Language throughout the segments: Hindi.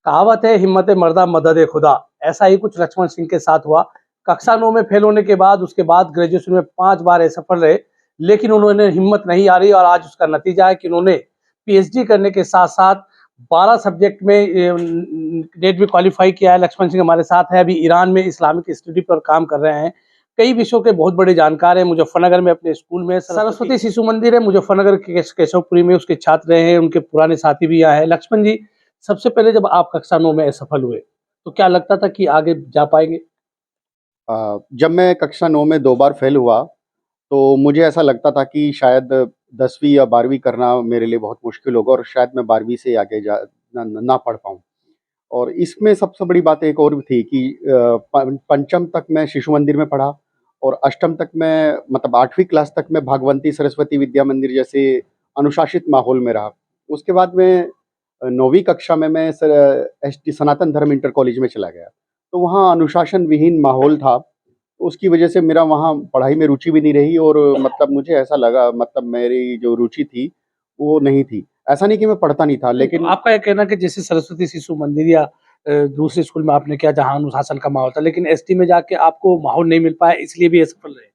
कहावत है हिम्मत मर्दा मदद खुदा। ऐसा ही कुछ लक्ष्मण सिंह के साथ हुआ। कक्षा 9 में फेल होने के बाद उसके बाद ग्रेजुएशन में 5 बार असफल रहे, लेकिन उन्होंने हिम्मत नहीं हारी और आज उसका नतीजा है कि उन्होंने पीएचडी करने के साथ-साथ 12 सब्जेक्ट में नेट भी क्वालीफाई किया है। लक्ष्मण सिंह हमारे साथ हैं, अभी ईरान में इस्लामिक स्टडी पर काम कर रहे हैं। कई विषयों के बहुत बड़े जानकार हैं। मुजफ्फरनगर में अपने स्कूल में सरस्वती शिशु मंदिर है, मुजफ्फरनगर के केशवपुरी में उसके छात्र रहे हैं, उनके पुराने साथी भी यहाँ हैं। लक्ष्मण जी, सबसे पहले जब आप कक्षा 9 में असफल हुए, तो क्या लगता था कि आगे जा पाएँगे? जब मैं कक्षा 9 में 2 बार फ़ेल हुआ, तो मुझे ऐसा लगता था कि शायद 10वीं या 12वीं करना मेरे लिए बहुत मुश्किल होगा और शायद मैं 12वीं से आगे ना पढ़ पाऊँ। और इसमें सबसे बड़ी बात एक और भी थी कि पंचम तक मैं शिशु मंदिर में पढ़ा और अष्टम तक मैं मतलब 8वीं क्लास तक मैं भागवती सरस्वती विद्या मंदिर जैसे अनुशासित माहौल में रहा। उसके बाद मैं 9वीं कक्षा में मैं एसटी सनातन धर्म इंटर कॉलेज में चला गया। तो वहाँ अनुशासन विहीन माहौल था, उसकी वजह से मेरा वहाँ पढ़ाई में रुचि भी नहीं रही और मतलब मुझे ऐसा लगा मतलब मेरी जो रुचि थी, वो नहीं थी। ऐसा नहीं कि मैं पढ़ता नहीं था, तो लेकिन आपका ये कहना है कि जैसे सरस्वती शिशु मंदिर या दूसरे स्कूल में आपने किया जहाँ अनुशासन का माहौल था, लेकिन एसटी में जाके आपको माहौल नहीं मिल पाया, इसलिए भी असफल रहे?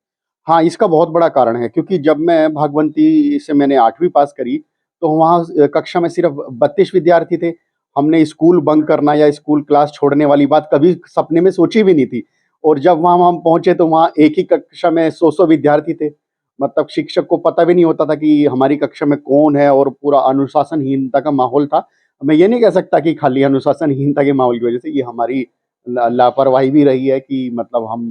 हाँ, इसका बहुत बड़ा कारण है क्योंकि जब मैं भागवती से मैंने 8वीं पास करी, तो वहाँ कक्षा में सिर्फ़ 32 विद्यार्थी थे। हमने स्कूल बंक करना या स्कूल क्लास छोड़ने वाली बात कभी सपने में सोची भी नहीं थी। और जब वहाँ हम पहुँचे तो वहाँ एक ही कक्षा में 100-100 विद्यार्थी थे। मतलब शिक्षक को पता भी नहीं होता था कि हमारी कक्षा में कौन है और पूरा अनुशासनहीनता का माहौल था। मैं ये नहीं कह सकता कि खाली अनुशासनहीनता के माहौल की वजह से ये हमारी लापरवाही भी रही है कि मतलब हम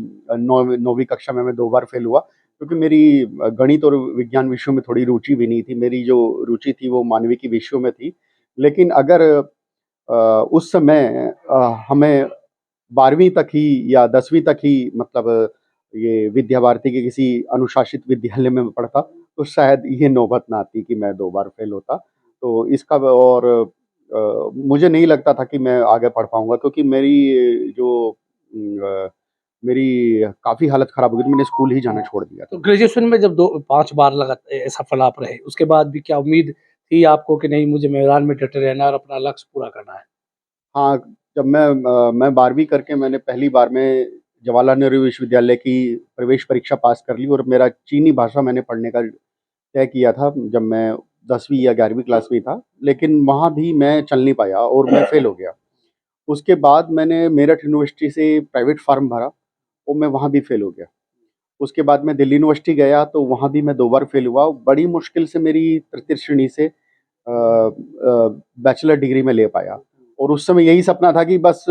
9वीं कक्षा में मैं 2 बार फ़ेल हुआ। क्योंकि मेरी गणित और विज्ञान विषयों में थोड़ी रुचि भी नहीं थी। मेरी जो रुचि थी वो मानविकी विषयों में थी। लेकिन अगर उस समय हमें 12वीं तक ही या 10वीं तक ही मतलब ये विद्या भारती के किसी अनुशासित विद्यालय में पढ़ता, तो शायद ये नौबत ना आती कि मैं 2 बार फ़ेल होता। तो इसका और मुझे नहीं लगता था कि मैं आगे पढ़ पाऊँगा क्योंकि मेरी काफ़ी हालत ख़राब हो गई थी, मैंने स्कूल ही जाना छोड़ दिया तो था। ग्रेजुएशन में जब 2 5 बार असफल आप रहे, उसके बाद भी क्या उम्मीद थी आपको कि नहीं मुझे मैदान में डटे रहना है और अपना लक्ष्य पूरा करना है? हाँ, जब मैं 12वीं करके मैंने पहली बार में जवाहरलाल नेहरू विश्वविद्यालय की प्रवेश परीक्षा पास कर ली और मेरा चीनी भाषा मैंने पढ़ने का तय किया था जब मैं 10वीं या 11वीं क्लास में था, लेकिन वहाँ भी मैं चल नहीं पाया और मैं फ़ेल हो गया। उसके बाद मैंने मेरठ यूनिवर्सिटी से प्राइवेट फ़ॉर्म भरा और मैं वहाँ भी फ़ेल हो गया। उसके बाद मैं दिल्ली यूनिवर्सिटी गया तो वहाँ भी मैं 2 बार फ़ेल हुआ। बड़ी मुश्किल से मेरी तृतीय श्रेणी से बैचलर डिग्री में ले पाया और उस समय यही सपना था कि बस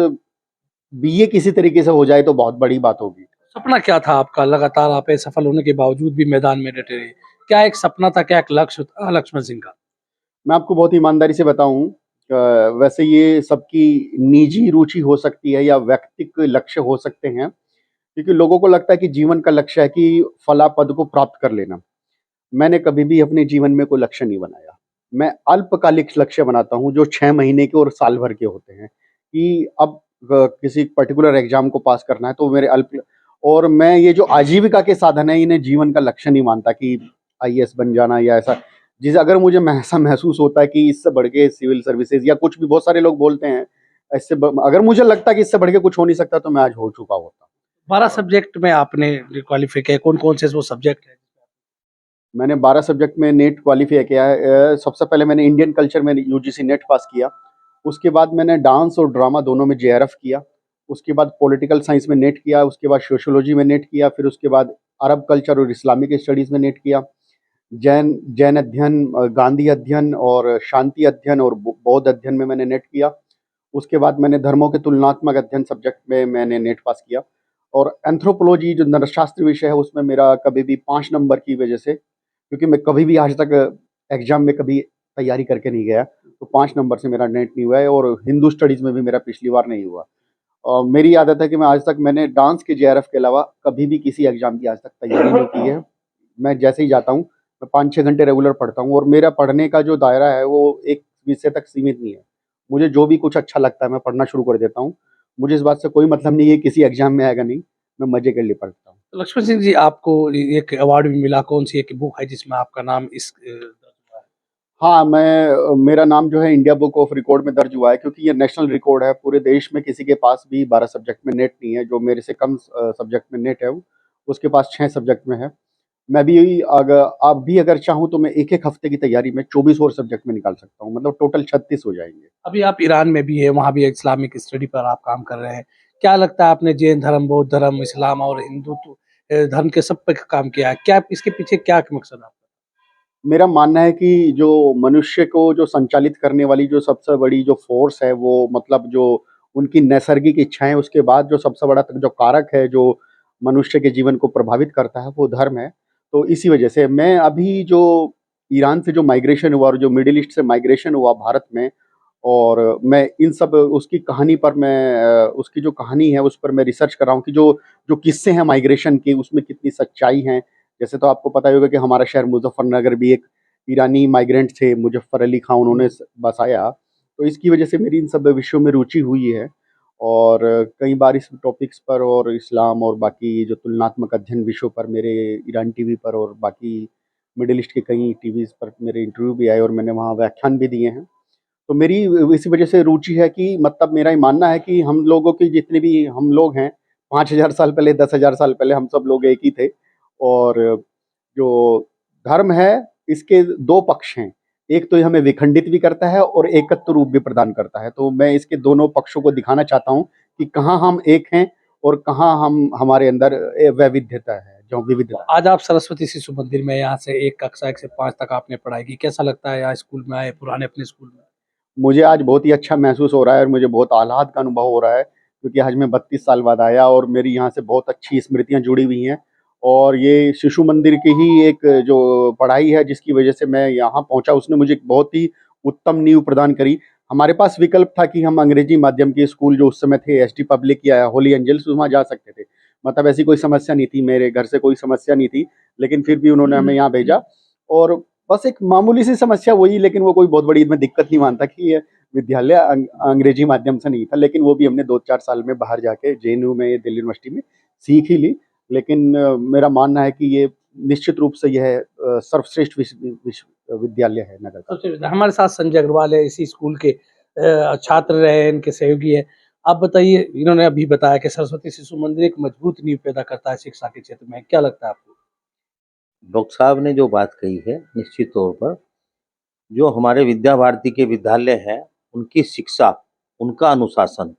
बीए किसी तरीके से हो जाए तो बहुत बड़ी बात होगी। सपना क्या था आपका? लगातार आप असफल होने के बावजूद भी मैदान में डटे रहे। क्या एक सपना था, क्या एक लक्ष्य था लक्ष्मण सिंह का? मैं आपको बहुत ईमानदारी से बताऊँ वैसे ये सबकी निजी रुचि हो सकती है या व्यक्तिक लक्ष्य हो सकते हैं, क्योंकि लोगों को लगता है कि जीवन का लक्ष्य है कि फला पद को प्राप्त कर लेना। मैंने कभी भी अपने जीवन में कोई लक्ष्य नहीं बनाया। मैं अल्पकालिक लक्ष्य बनाता हूँ जो 6 महीने के और साल भर के होते हैं, कि अब किसी पर्टिकुलर एग्ज़ाम को पास करना है तो मेरे अल्प और मैं ये जो आजीविका के साधन है इन्हें जीवन का लक्ष्य नहीं मानता कि आईएएस बन जाना या ऐसा। जिसे अगर मुझे ऐसा महसूस होता है कि इससे बढ़ के सिविल सर्विसेज़ या कुछ भी बहुत सारे लोग बोलते हैं, इससे ब अगर मुझे लगता है कि इससे बढ़ के कुछ हो नहीं सकता तो मैं आज हो चुका होता। 12 सब्जेक्ट में आपने क्वालीफाई किया, कौन-कौन से वो सब्जेक्ट हैं? मैंने 12 सब्जेक्ट में नेट क्वालीफाई किया है। सबसे पहले मैंने इंडियन कल्चर में यूजीसी नेट पास किया। उसके बाद मैंने डांस और ड्रामा दोनों में जेआरएफ किया। उसके बाद पॉलिटिकल साइंस में नेट किया, उसके बाद सोशियोलॉजी में नेट किया, फिर उसके बाद अरब कल्चर और इस्लामिक स्टडीज़ में नेट किया। जैन जैन अध्ययन, गांधी अध्ययन और शांति अध्ययन और बौद्ध अध्ययन में मैंने नेट किया। उसके बाद मैंने धर्मों के तुलनात्मक अध्ययन सब्जेक्ट में मैंने नेट पास किया और एंथ्रोपोलॉजी जो नरशास्त्र विषय है उसमें मेरा कभी भी 5 नंबर की वजह से, क्योंकि मैं कभी भी आज तक एग्ज़ाम में कभी तैयारी करके नहीं गया, तो 5 नंबर से मेरा नेट नहीं हुआ है और हिंदू स्टडीज़ में भी मेरा पिछली बार नहीं हुआ। मेरी आदत है कि मैं आज तक मैंने डांस के जेआरएफ के अलावा कभी भी किसी एग्ज़ाम की आज तक तैयारी नहीं की है। मैं जैसे ही जाता हूँ, मैं 5-6 घंटे रेगुलर पढ़ता हूँ और मेरा पढ़ने का जो दायरा है वो एक विषय तक सीमित नहीं है। मुझे जो भी कुछ अच्छा लगता है मैं पढ़ना शुरू कर देता हूँ। मुझे इस बात से कोई मतलब नहीं है किसी एग्ज़ाम में आएगा नहीं, मैं मज़े के लिए पढ़ता हूँ। तो लक्ष्मण सिंह जी, आपको एक अवार्ड भी मिला, कौन-सी एक बुक है जिसमें आपका नाम दर्ज हुआ है? हाँ, मेरा नाम जो है इंडिया बुक ऑफ रिकॉर्ड में दर्ज हुआ है, क्योंकि ये नेशनल रिकॉर्ड है। पूरे देश में किसी के पास भी 12 सब्जेक्ट में नेट नहीं है। जो मेरे से कम सब्जेक्ट में नेट है, उसके पास 6 सब्जेक्ट में है। मैं भी अगर आप भी अगर चाहूँ तो मैं एक-एक हफ्ते की तैयारी में 24 और सब्जेक्ट में निकाल सकता हूँ। मतलब टोटल 36 हो जाएँगे। अभी आप ईरान में भी है, वहाँ भी इस्लामिक स्टडी पर आप काम कर रहे हैं। क्या लगता है आपने जैन धर्म, बौद्ध धर्म, इस्लाम और हिंदुत्व धर्म के सब पे काम किया है। क्या इसके पीछे क्या मकसद है आपका? मेरा मानना है कि जो मनुष्य को जो संचालित करने वाली जो सबसे बड़ी जो फ़ोर्स है, वो मतलब जो उनकी नैसर्गिक इच्छाएँ, उसके बाद जो सबसे बड़ा जो कारक है, जो मनुष्य के जीवन को प्रभावित करता है, वो धर्म है। तो इसी वजह से मैं अभी जो ईरान से जो माइग्रेशन हुआ और जो मिडल ईस्ट से माइग्रेशन हुआ भारत में, और मैं इन सब उसकी कहानी पर उसकी जो कहानी है, उस पर मैं रिसर्च कर रहा हूँ कि जो जो किस्से हैं माइग्रेशन के, उसमें कितनी सच्चाई है। जैसे तो आपको पता ही होगा कि हमारा शहर मुज़फ़्फ़रनगर भी एक ईरानी माइग्रेंट थे, मुज़फ़्फ़र अली खां, उन्होंने बसाया। तो इसकी वजह से मेरी इन सब विषयों में रुचि हुई है, और कई बार इस टॉपिक्स पर और इस्लाम और बाकी जो तुलनात्मक अध्ययन विषयों पर मेरे ईरान टीवी पर और बाकी मिडल ईस्ट के कई टीवीज़ पर मेरे इंटरव्यू भी आए और मैंने वहाँ व्याख्यान भी दिए हैं। तो मेरी इसी वजह से रुचि है कि मतलब मेरा ये मानना है कि हम लोगों की जितने भी हम लोग हैं, 5000 साल पहले, 10,000 साल पहले हम सब लोग एक ही थे। और जो धर्म है, इसके 2 पक्ष हैं। एक तो ये हमें विखंडित भी करता है और एकत्व रूप भी प्रदान करता है। तो मैं इसके दोनों पक्षों को दिखाना चाहता हूँ कि कहाँ हम एक हैं और कहाँ हमारे अंदर वैविध्यता है, जो विविधता है। आज आप सरस्वती शिशु मंदिर में यहाँ से 1 कक्षा 1 से 5 तक आपने पढ़ाई की। कैसा लगता है यहाँ स्कूल में आए, पुराने अपने स्कूल में? मुझे आज बहुत ही अच्छा महसूस हो रहा है और मुझे बहुत आह्लाद का अनुभव हो रहा है, क्योंकि आज मैं 32 साल बाद आया और मेरी यहाँ से बहुत अच्छी स्मृतियाँ जुड़ी हुई हैं। और ये शिशु मंदिर की ही एक जो पढ़ाई है, जिसकी वजह से मैं यहाँ पहुँचा, उसने मुझे एक बहुत ही उत्तम नींव प्रदान करी। हमारे पास विकल्प था कि हम अंग्रेजी माध्यम के स्कूल जो उस समय थे, एसटी पब्लिक या होली एंजल्स, वहाँ जा सकते थे। मतलब ऐसी कोई समस्या नहीं थी, मेरे घर से कोई समस्या नहीं थी, लेकिन फिर भी उन्होंने हमें यहाँ भेजा। और बस एक मामूली सी समस्या वही, लेकिन वो कोई बहुत बड़ी मैं दिक्कत नहीं मानता कि ये विद्यालय अंग्रेजी माध्यम से नहीं था, लेकिन वो भी हमने 2-4 साल में बाहर जाके जेएनयू में, दिल्ली यूनिवर्सिटी में सीख ही ली। लेकिन मेरा मानना है कि ये निश्चित रूप से यह सर्वश्रेष्ठ विश्वविद्यालय है नगर का। सबसे हमारे साथ संजय अग्रवाल है, इसी स्कूल के छात्र रहे हैं, इनके सहयोगी हैं। आप बताइए, इन्होंने अभी बताया कि सरस्वती शिशु मंदिर एक मजबूत नींव पैदा करता है शिक्षा के क्षेत्र में। क्या लगता है आपको? डॉक्टर साहब ने जो बात कही है, निश्चित तौर पर जो हमारे विद्या भारती के विद्यालय हैं, उनकी शिक्षा, उनका अनुशासन,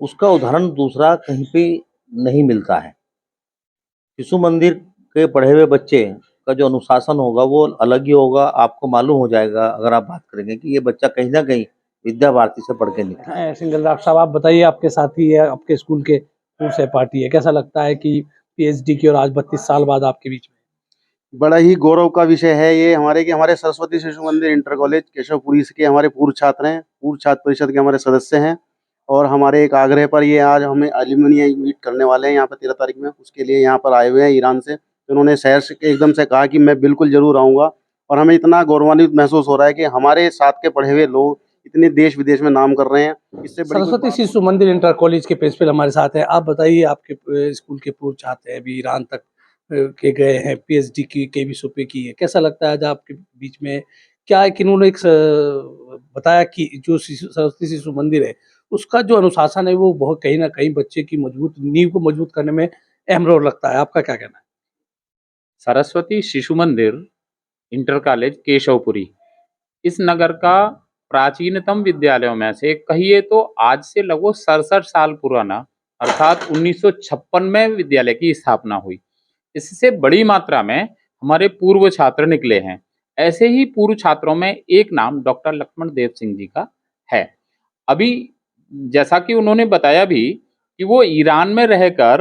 उसका उदाहरण दूसरा कहीं पे नहीं मिलता है। शिशु मंदिर के पढ़े हुए बच्चे का जो अनुशासन होगा वो अलग ही होगा। आपको मालूम हो जाएगा अगर आप बात करेंगे कि ये बच्चा कहीं न कहीं विद्या भारती से पढ़ के निकला है। हैं, सिंगल डॉक्टर साहब, आप बताइए, आपके साथी है, आपके स्कूल के पूर्व सहपाठी है। कैसा लगता है कि पीएचडी की और आज 32 साल बाद आपके बीच में? बड़ा ही गौरव का विषय है ये हमारे कि हमारे सरस्वती शिशु मंदिर इंटर कॉलेज केशवपुरी के हमारे पूर्व छात्र हैं, पूर्व छात्र परिषद के हमारे सदस्य हैं। और हमारे एक आग्रह पर ये आज हमें एलुमनी मीट करने वाले हैं यहाँ पे 13 तारीख में, उसके लिए यहाँ पर आए हुए हैं ईरान से। तो उन्होंने शहर से एकदम से कहा कि मैं बिल्कुल ज़रूर आऊँगा, और हमें इतना गौरवान्वित महसूस हो रहा है कि हमारे साथ के पढ़े हुए लोग इतने देश-विदेश में नाम कर रहे हैं। इससे बड़ी कोई सरस्वती बात शिशु मंदिर इंटर कॉलेज के प्रिंसिपल हमारे साथ हैं। आप बताइए, आपके स्कूल के पूर्व छात्र हैं, अभी ईरान तक के गए हैं, पीएचडी की विषयों पे की है। कैसा लगता है आज आपके बीच में? क्या है कि इन्होंने बताया कि जो सरस्वती शिशु मंदिर है, उसका जो अनुशासन है वो बहुत कहीं न कहीं बच्चे की मजबूत नींव को मजबूत करने में अहम रोल रखता है। आपका क्या कहना है? सरस्वती शिशु मंदिर इंटर कॉलेज केशवपुरी इस नगर का प्राचीनतम विद्यालयों में से कहिए तो आज से लगभग 67 साल पुराना, अर्थात 1956 में विद्यालय की स्थापना हुई। इससे बड़ी मात्रा में हमारे पूर्व छात्र निकले हैं। ऐसे ही पूर्व छात्रों में एक नाम डॉक्टर लक्ष्मण देव सिंह जी का है। अभी जैसा कि उन्होंने बताया भी कि वो ईरान में रहकर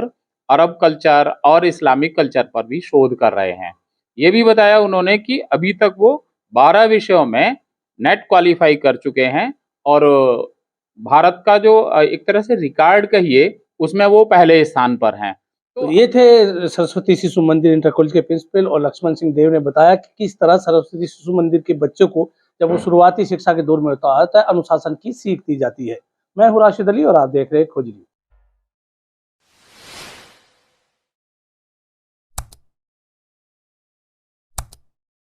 अरब कल्चर और इस्लामिक कल्चर पर भी शोध कर रहे हैं। ये भी बताया उन्होंने कि अभी तक वो 12 विषयों में नेट क्वालिफाई कर चुके हैं, और भारत का जो एक तरह से रिकॉर्ड कहिए, उसमें वो पहले स्थान पर हैं। तो ये थे सरस्वती शिशु मंदिर इंटर कॉलेज के प्रिंसिपल और लक्ष्मण सिंह देव ने बताया कि किस तरह सरस्वती शिशु मंदिर के बच्चों को जब वो शुरुआती शिक्षा के दौर में होता है अनुशासन की सीख दी जाती है। मैं हूँ राशिद अली और आप देख रहे हैं खोज न्यूज़।